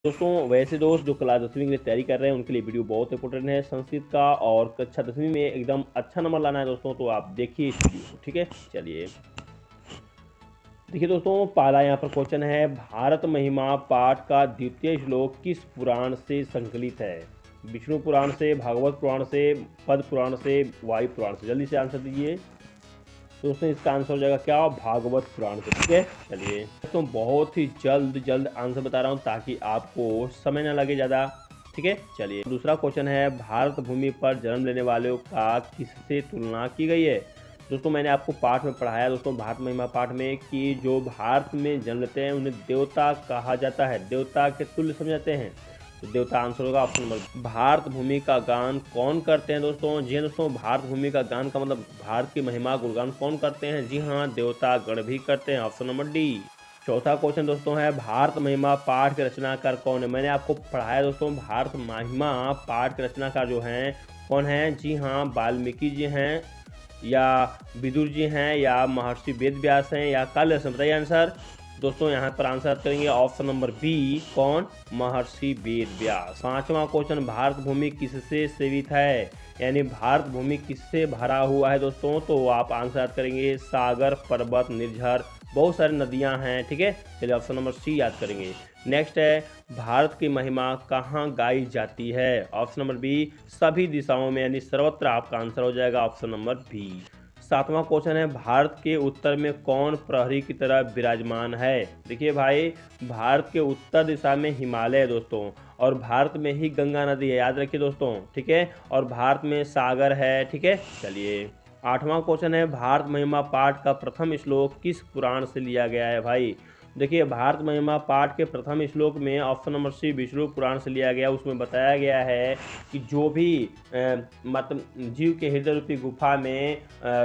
दोस्तों वैसे दोस्त जो क्लास 10वीं के लिए तैयारी कर रहे हैं उनके लिए वीडियो बहुत इंपॉर्टेंट है संस्कृत का, और कक्षा 10वीं में एकदम अच्छा नंबर लाना है दोस्तों, तो आप देखिए इस वीडियो को। ठीक है, चलिए देखिए दोस्तों, पहला यहाँ पर क्वेश्चन है, भारत महिमा पाठ का द्वितीय श्लोक किस पुराण से संकलित है? विष्णु पुराण से, भागवत पुराण से, पद्म पुराण से, वायु पुराण से? जल्दी से आंसर दीजिए दोस्तों। इसका आंसर हो जाएगा क्या? भागवत पुराण से। ठीक है, चलिए दोस्तों बहुत ही जल्द आंसर बता रहा हूँ ताकि आपको समय ना लगे ज़्यादा। ठीक है, चलिए दूसरा क्वेश्चन है, भारत भूमि पर जन्म लेने वालों का किससे तुलना की गई है? दोस्तों मैंने आपको पाठ में पढ़ाया दोस्तों, भारत महिमा पाठ में, कि जो भारत में जन्म लेते हैं उन्हें देवता कहा जाता है, देवता के तुल्य समझाते हैं। तो देवता आंसर होगा ऑप्शन नंबर। भारत भूमि का गान कौन करते हैं दोस्तों? जी हाँ दोस्तों, भारत भूमि का गान का मतलब भारत की महिमा गुणगान कौन करते हैं? जी हाँ, देवता गण भी करते हैं, ऑप्शन नंबर डी। चौथा क्वेश्चन दोस्तों है, भारत महिमा पाठ के रचनाकार कौन है? मैंने आपको पढ़ाया दोस्तों, भारत महिमा पाठ के रचनाकार जो हैं कौन है? जी हाँ, वाल्मीकि जी हैं, या विदुर जी हैं, या महर्षि वेद व्यास हैं, या कालिदास हैं? बताइए आंसर दोस्तों। यहाँ पर आंसर करेंगे ऑप्शन नंबर बी, कौन? महर्षि वेद व्यास। पांचवा क्वेश्चन, भारत भूमि किससे सेवित है? यानी भारत भूमि किससे भरा हुआ है दोस्तों? तो आप आंसर करेंगे सागर, पर्वत, निर्झर, बहुत सारी नदियां हैं। ठीक है, चलिए ऑप्शन नंबर सी याद करेंगे। नेक्स्ट है, भारत की महिमा कहाँ गाई जाती है? ऑप्शन नंबर बी, सभी दिशाओं में, यानी सर्वत्र। आपका आंसर हो जाएगा ऑप्शन नंबर बी। सातवां क्वेश्चन है, भारत के उत्तर में कौन प्रहरी की तरह विराजमान है? देखिए भाई, भारत के उत्तर दिशा में हिमालय है दोस्तों, और भारत में ही गंगा नदी है, याद रखिए दोस्तों। ठीक है, और भारत में सागर है। ठीक है, चलिए आठवां क्वेश्चन है, भारत महिमा पाठ का प्रथम श्लोक किस पुराण से लिया गया है? भाई देखिए, भारत महिमा पाठ के प्रथम श्लोक में ऑप्शन नंबर सी, विष्णु पुराण से लिया गया। उसमें बताया गया है कि जो भी मतलब जीव के हृदय रूपी गुफा में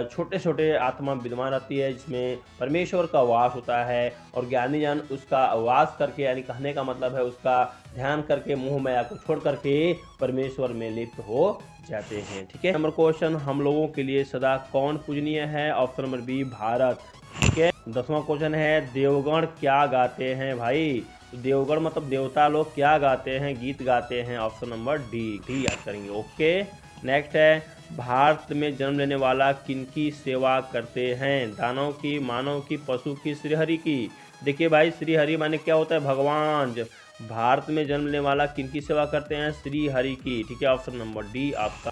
छोटे छोटे आत्मा विद्यमान रहती है, जिसमें परमेश्वर का वास होता है, और ज्ञानी जन उसका वास करके, यानी कहने का मतलब है उसका ध्यान करके, मोह माया को छोड़ करके परमेश्वर में लिप्त हो जाते हैं। ठीक है, नंबर क्वेश्चन, हम लोगों के लिए सदा कौन पूजनीय है? Option number B, Bharat. ठीक है, 10वां क्वेश्चन है, देवगण क्या गाते हैं? भाई देवगण मतलब देवता लोग क्या गाते हैं? गीत गाते हैं, ऑप्शन नंबर डी याद करेंगे। ओके, नेक्स्ट है, भारत में जन्म लेने वाला किनकी सेवा करते हैं? दानव की, मानव की, पशु की, श्रीहरि की? देखिए भाई, श्रीहरि माने क्या होता है? भगवान। भारत में जन्म लेने वाला किनकी सेवा करते हैं? श्री हरि की। ठीक है, ऑप्शन नंबर डी आपका।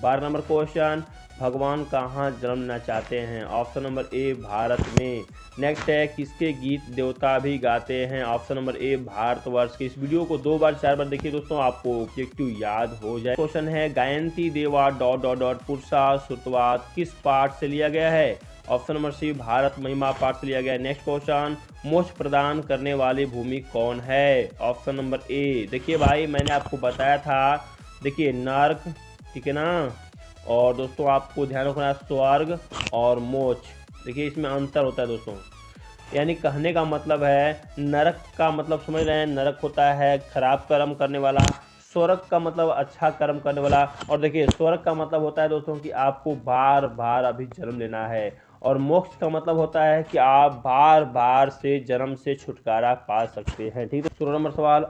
12 नंबर क्वेश्चन, भगवान कहाँ जन्म लेना चाहते हैं? ऑप्शन नंबर ए, भारत में। नेक्स्ट है, किसके गीत देवता भी गाते हैं? ऑप्शन नंबर ए, भारतवर्ष के। इस वीडियो को 2 बार 4 बार देखिए दोस्तों, आपको ऑब्जेक्टिव याद हो जाए। क्वेश्चन है, गायंती देवा ... पुरुषा श्रुतवात किस पाठ से लिया गया है? ऑप्शन नंबर सी, भारत महिमा पाठ से लिया गया है। नेक्स्ट क्वेश्चन, मोक्ष प्रदान करने वाली भूमि कौन है? ऑप्शन नंबर ए। देखिए भाई, मैंने आपको बताया था, देखिए नर्क, ठीक है ना, और दोस्तों आपको ध्यान रखना है स्वर्ग और मोक्ष। देखिए इसमें अंतर होता है दोस्तों, यानी कहने का मतलब है, नरक का मतलब समझ रहे हैं, नरक होता है खराब कर्म करने वाला, स्वर्ग का मतलब अच्छा कर्म करने वाला, और देखिए स्वर्ग का मतलब होता है दोस्तों कि आपको बार बार अभी जन्म लेना है, और मोक्ष का मतलब होता है कि आप बार बार से जन्म से छुटकारा पा सकते हैं। ठीक है, 16 नंबर सवाल,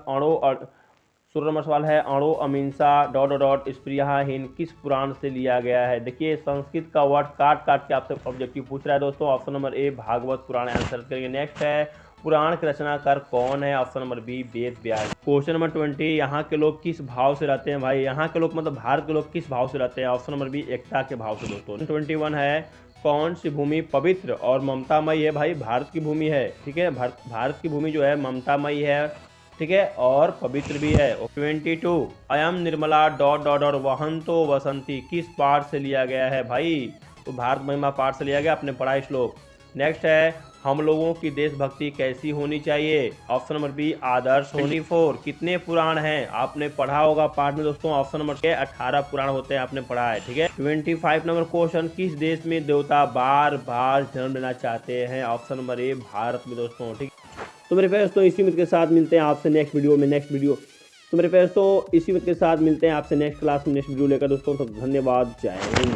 16 नंबर सवाल है, अणो अहिंसा ... स्पृहाहीन किस पुराण से लिया गया है? देखिए संस्कृत का वर्ड काट काट के आपसे ऑब्जेक्टिव पूछ रहा है दोस्तों। Option number A, Bhagavat Puran answer करेंगे। नेक्स्ट है, पुराण के रचनाकार कौन है? Option number B, Ved Vyas. Question number 20, यहाँ के लोग किस भाव से रहते हैं? भाई यहाँ के लोग मतलब भारत के लोग किस भाव से रहते हैं? ऑप्शन नंबर बी, एकता के भाव से दोस्तों। 21 है, कौन सी भूमि पवित्र और ममतामयी है? भाई भारत की भूमि है। ठीक है, भारत की भूमि जो है ममतामयी है, ठीक है, और पवित्र भी है। 22, अयम निर्मला ... वहंतो वसंती किस पाठ से लिया गया है? भाई तो भारत महिमा पाठ से लिया गया, आपने पढ़ा श्लोक। नेक्स्ट है, हम लोगों की देशभक्ति कैसी होनी चाहिए? ऑप्शन नंबर बी, आदर्श। 24, कितने पुराण हैं? आपने पढ़ा होगा पाठ में दोस्तों। ऑप्शन नंबर 18 पुराण होते हैं, आपने पढ़ा है। ठीक है, 25 नंबर क्वेश्चन, किस देश में देवता बार बार जन्म लेना चाहते हैं? ऑप्शन नंबर ए, भारत में दोस्तों। ठीक, तो मेरे दोस्तों इसी उम्मीद के साथ मिलते हैं आपसे नेक्स्ट वीडियो में। तो मेरे दोस्तों इसी उम्मीद के साथ मिलते हैं आपसे नेक्स्ट क्लास में, नेक्स्ट वीडियो लेकर दोस्तों। तो धन्यवाद, जय हिंद।